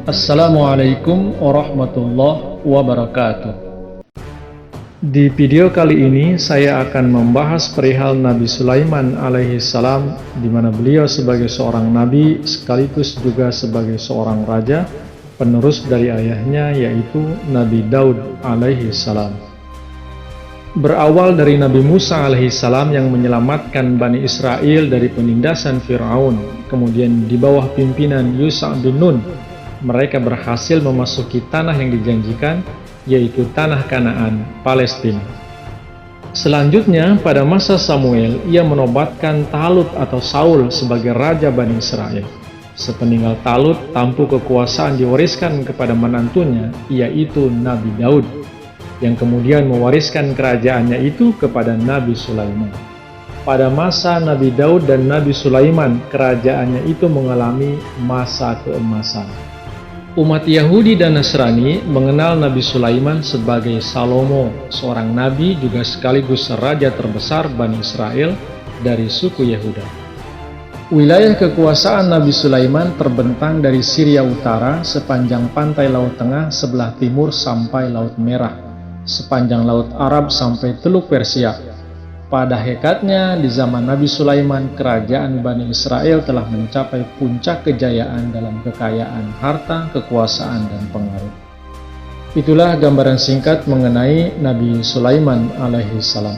Assalamualaikum warahmatullahi wabarakatuh. Di video kali ini saya akan membahas perihal Nabi Sulaiman alaihi salam, di mana beliau sebagai seorang nabi sekaligus juga sebagai seorang raja penerus dari ayahnya, yaitu Nabi Daud alaihi salam. Berawal dari Nabi Musa alaihi salam yang menyelamatkan Bani Israel dari penindasan Fir'aun, kemudian di bawah pimpinan Yusha bin Nun, mereka berhasil memasuki tanah yang dijanjikan, yaitu tanah Kanaan, Palestina. Selanjutnya, pada masa Samuel, ia menobatkan Talut atau Saul sebagai raja Bani Israel. Sepeninggal Talut, tampuk kekuasaan diwariskan kepada menantunya, yaitu Nabi Daud, yang kemudian mewariskan kerajaannya itu kepada Nabi Sulaiman. Pada masa Nabi Daud dan Nabi Sulaiman, kerajaannya itu mengalami masa keemasan. Umat Yahudi dan Nasrani mengenal Nabi Sulaiman sebagai Salomo, seorang nabi juga sekaligus raja terbesar Bani Israel dari suku Yehuda. Wilayah kekuasaan Nabi Sulaiman terbentang dari Syria Utara sepanjang pantai Laut Tengah sebelah timur sampai Laut Merah, sepanjang Laut Arab sampai Teluk Persia. Pada hakikatnya, di zaman Nabi Sulaiman, kerajaan Bani Israel telah mencapai puncak kejayaan dalam kekayaan, harta, kekuasaan, dan pengaruh. Itulah gambaran singkat mengenai Nabi Sulaiman alaihi salam.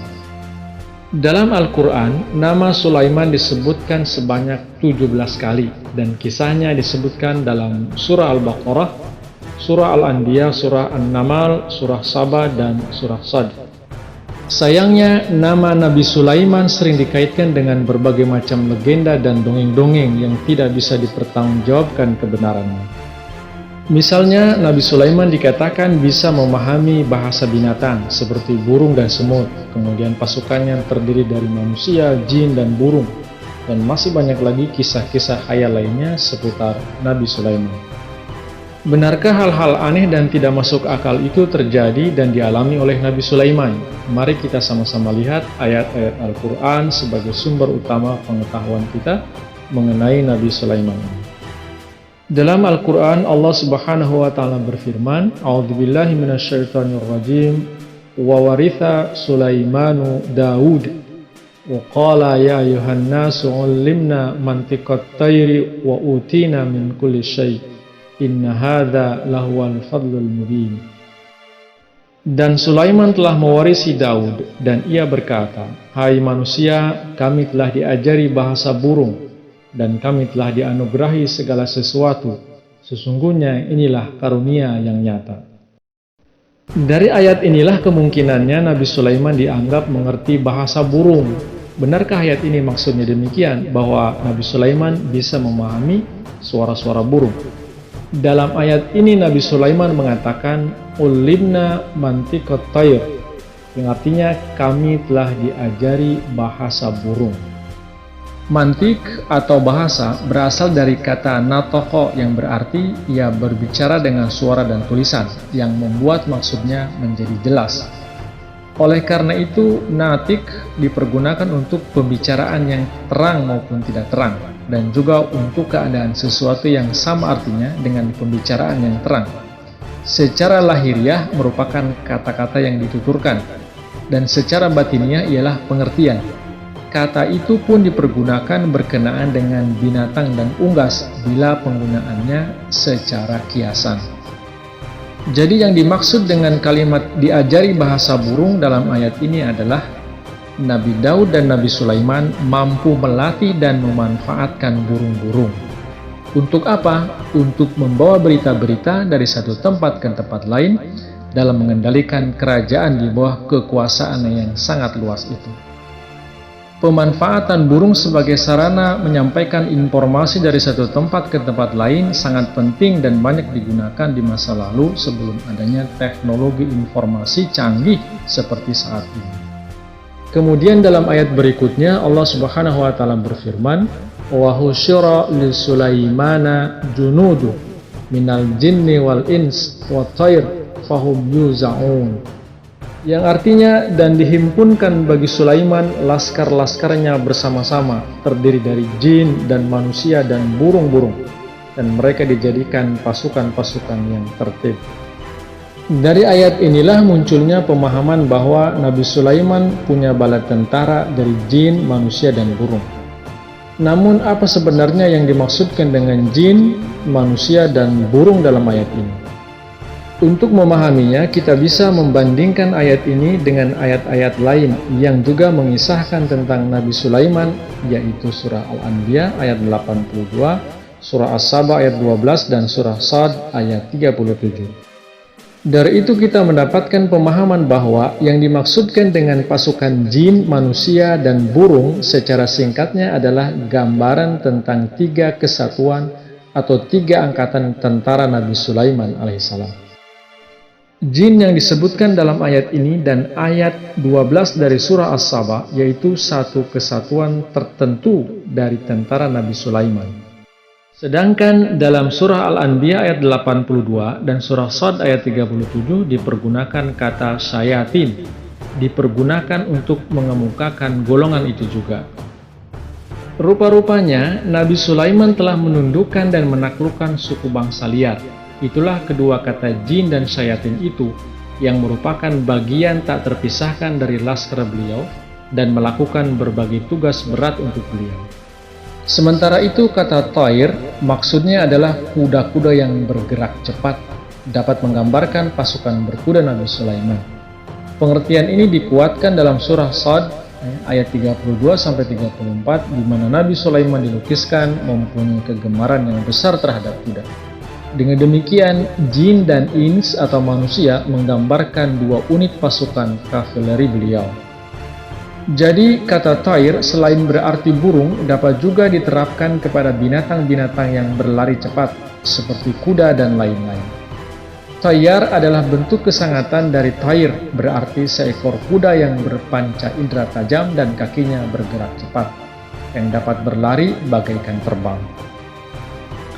Dalam Al-Quran, nama Sulaiman disebutkan sebanyak 17 kali, dan kisahnya disebutkan dalam surah Al-Baqarah, surah Al-Anbiya, surah An-Namal, surah Saba, dan surah Sad. Sayangnya, nama Nabi Sulaiman sering dikaitkan dengan berbagai macam legenda dan dongeng-dongeng yang tidak bisa dipertanggungjawabkan kebenarannya. Misalnya, Nabi Sulaiman dikatakan bisa memahami bahasa binatang seperti burung dan semut, kemudian pasukannya terdiri dari manusia, jin, dan burung, dan masih banyak lagi kisah-kisah khayal lainnya seputar Nabi Sulaiman. Benarkah hal-hal aneh dan tidak masuk akal itu terjadi dan dialami oleh Nabi Sulaiman? Mari kita sama-sama lihat ayat-ayat Al-Quran sebagai sumber utama pengetahuan kita mengenai Nabi Sulaiman. Dalam Al-Quran, Allah Subhanahu wa Ta'ala berfirman, "A'udzubillahi minasyaitonirrajim, wa waritha Sulaimanu Daud, wa qala ya ayuhan nasu 'allimna mantiqat tayri wa utina min kulli syai'. Inna hadza lahuwal fadlul mubin." Dan Sulaiman telah mewarisi Daud, dan ia berkata, "Hai manusia, kami telah diajari bahasa burung, dan kami telah dianugerahi segala sesuatu. Sesungguhnya inilah karunia yang nyata." Dari ayat inilah kemungkinannya Nabi Sulaiman dianggap mengerti bahasa burung. Benarkah ayat ini maksudnya demikian, bahwa Nabi Sulaiman bisa memahami suara-suara burung? Dalam ayat ini Nabi Sulaiman mengatakan ulimna mantiqat tayr, yang artinya kami telah diajari bahasa burung. Mantik atau bahasa berasal dari kata natoko yang berarti ia berbicara dengan suara dan tulisan yang membuat maksudnya menjadi jelas. Oleh karena itu, natik dipergunakan untuk pembicaraan yang terang maupun tidak terang, dan juga untuk keadaan sesuatu yang sama artinya dengan pembicaraan yang terang. Secara lahiriah merupakan kata-kata yang dituturkan, dan secara batiniah ialah pengertian. Kata itu pun dipergunakan berkenaan dengan binatang dan unggas bila penggunaannya secara kiasan. Jadi yang dimaksud dengan kalimat diajari bahasa burung dalam ayat ini adalah Nabi Daud dan Nabi Sulaiman mampu melatih dan memanfaatkan burung-burung. Untuk apa? Untuk membawa berita-berita dari satu tempat ke tempat lain dalam mengendalikan kerajaan di bawah kekuasaan yang sangat luas itu. Pemanfaatan burung sebagai sarana menyampaikan informasi dari satu tempat ke tempat lain sangat penting dan banyak digunakan di masa lalu sebelum adanya teknologi informasi canggih seperti saat ini. Kemudian dalam ayat berikutnya Allah Subhanahu wa Ta'ala berfirman, "Wa husyira li Sulaimana junudu minal jinni wal ins wa tayr fahum yuza'un." Yang artinya, dan dihimpunkan bagi Sulaiman laskar-laskarnya bersama-sama, terdiri dari jin dan manusia dan burung-burung. dan mereka dijadikan pasukan-pasukan yang tertib. Dari ayat inilah munculnya pemahaman bahwa Nabi Sulaiman punya bala tentara dari jin, manusia, dan burung. Namun apa sebenarnya yang dimaksudkan dengan jin, manusia, dan burung dalam ayat ini? Untuk memahaminya, kita bisa membandingkan ayat ini dengan ayat-ayat lain yang juga mengisahkan tentang Nabi Sulaiman, yaitu surah Al-Anbiya ayat 82, surah As-Saba ayat 12, dan surah Shad ayat 37. Dari itu kita mendapatkan pemahaman bahwa yang dimaksudkan dengan pasukan jin, manusia, dan burung secara singkatnya adalah gambaran tentang 3 kesatuan atau 3 angkatan tentara Nabi Sulaiman alaihissalam. Jin yang disebutkan dalam ayat ini dan ayat 12 dari surah As-Saba yaitu satu kesatuan tertentu dari tentara Nabi Sulaiman. Sedangkan dalam surah Al-Anbiya ayat 82 dan surah Shad ayat 37 dipergunakan kata syayatin, dipergunakan untuk mengemukakan golongan itu juga. Rupa-rupanya Nabi Sulaiman telah menundukkan dan menaklukkan suku bangsa liar. Itulah kedua kata jin dan syayatin itu yang merupakan bagian tak terpisahkan dari laskar beliau dan melakukan berbagai tugas berat untuk beliau. Sementara itu kata Thair maksudnya adalah kuda-kuda yang bergerak cepat, dapat menggambarkan pasukan berkuda Nabi Sulaiman. Pengertian ini dikuatkan dalam surah Shad ayat 32-34 di mana Nabi Sulaiman dilukiskan mempunyai kegemaran yang besar terhadap kuda. Dengan demikian, jin dan ins atau manusia menggambarkan 2 unit pasukan kavaleri beliau. Jadi, kata Thair selain berarti burung dapat juga diterapkan kepada binatang-binatang yang berlari cepat, seperti kuda dan lain-lain. Thayyar adalah bentuk kesangatan dari Thair, berarti seekor kuda yang berpanca indera tajam dan kakinya bergerak cepat, yang dapat berlari bagaikan terbang.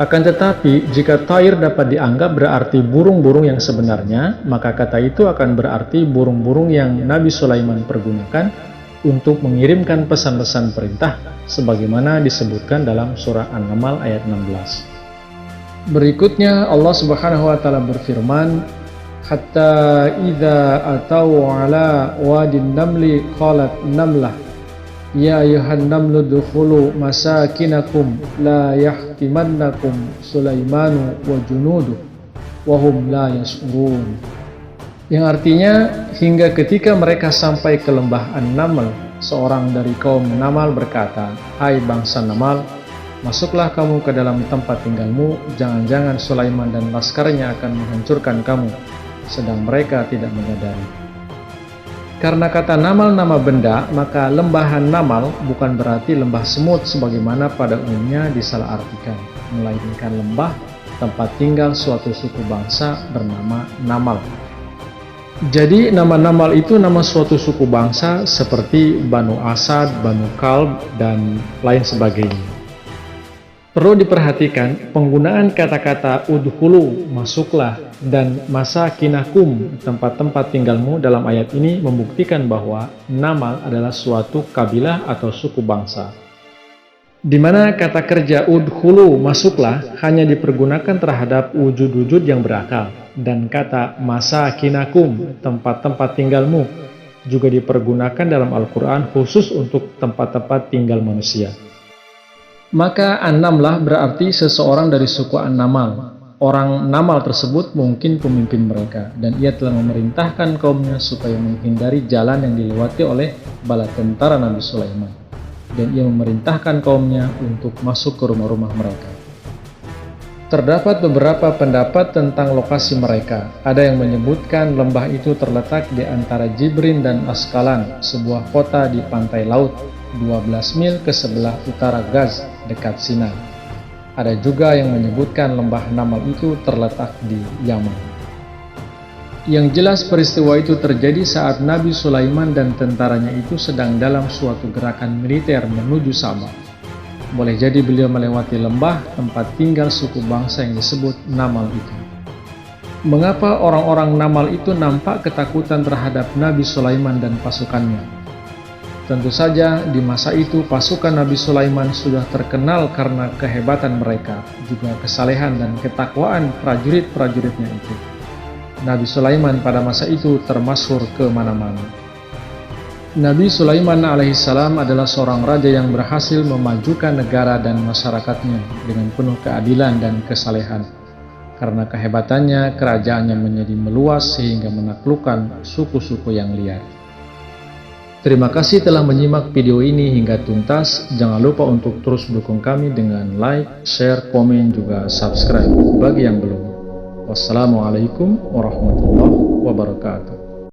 Akan tetapi, jika Thair dapat dianggap berarti burung-burung yang sebenarnya, maka kata itu akan berarti burung-burung yang Nabi Sulaiman pergunakan untuk mengirimkan pesan-pesan perintah, sebagaimana disebutkan dalam surah An-Naml ayat 16. Berikutnya, Allah Subhanahu wa Ta'ala berfirman, "Hatta idza atau ala wadin namli qalat namlah Ya ayuhan namlu dukhulu masakinakum la yahtimannakum Sulaimanu wa junuduh wahum la yash'urun." Yang artinya, hingga ketika mereka sampai ke lembah An-Naml, seorang dari kaum Namal berkata, "Hai bangsa Namal, masuklah kamu ke dalam tempat tinggalmu, jangan-jangan Sulaiman dan laskarnya akan menghancurkan kamu, sedang mereka tidak menyadari." Karena kata Namal nama benda, maka lembahan Namal bukan berarti lembah semut sebagaimana pada umumnya disalahartikan, melainkan lembah tempat tinggal suatu suku bangsa bernama Namal. Jadi nama Namal itu nama suatu suku bangsa seperti Banu Asad, Banu Kalb, dan lain sebagainya. Perlu diperhatikan penggunaan kata-kata udhulu, masuklah, dan masakinakum, tempat-tempat tinggalmu dalam ayat ini membuktikan bahwa Namal adalah suatu kabilah atau suku bangsa. Di mana kata kerja udhulu, masuklah, hanya dipergunakan terhadap wujud-wujud yang berakal, dan kata masakinakum, tempat-tempat tinggalmu, juga dipergunakan dalam Al-Quran khusus untuk tempat-tempat tinggal manusia. Maka An-Namlah berarti seseorang dari suku An-Namal. Orang Namal tersebut mungkin pemimpin mereka, dan ia telah memerintahkan kaumnya supaya menghindari jalan yang dilewati oleh bala tentara Nabi Sulaiman, dan ia memerintahkan kaumnya untuk masuk ke rumah-rumah mereka. Terdapat beberapa pendapat tentang lokasi mereka. Ada yang menyebutkan lembah itu terletak di antara Jibrin dan Askalan, sebuah kota di pantai laut 12 mil ke sebelah utara Gaz, dekat Sinai. Ada juga yang menyebutkan lembah Namal itu terletak di Yaman. Yang jelas peristiwa itu terjadi saat Nabi Sulaiman dan tentaranya itu sedang dalam suatu gerakan militer menuju Sabah. Boleh jadi beliau melewati lembah tempat tinggal suku bangsa yang disebut Namal itu. Mengapa orang-orang Namal itu nampak ketakutan terhadap Nabi Sulaiman dan pasukannya? Tentu saja di masa itu pasukan Nabi Sulaiman sudah terkenal karena kehebatan mereka, juga kesalehan dan ketakwaan prajurit-prajuritnya itu. Nabi Sulaiman pada masa itu termasyhur ke mana-mana. Nabi Sulaiman alaihissalam adalah seorang raja yang berhasil memajukan negara dan masyarakatnya dengan penuh keadilan dan kesalehan. Karena kehebatannya, kerajaannya menjadi meluas sehingga menaklukkan suku-suku yang liar. Terima kasih telah menyimak video ini hingga tuntas. Jangan lupa untuk terus dukung kami dengan like, share, komen, juga subscribe bagi yang belum. Wassalamualaikum warahmatullahi wabarakatuh.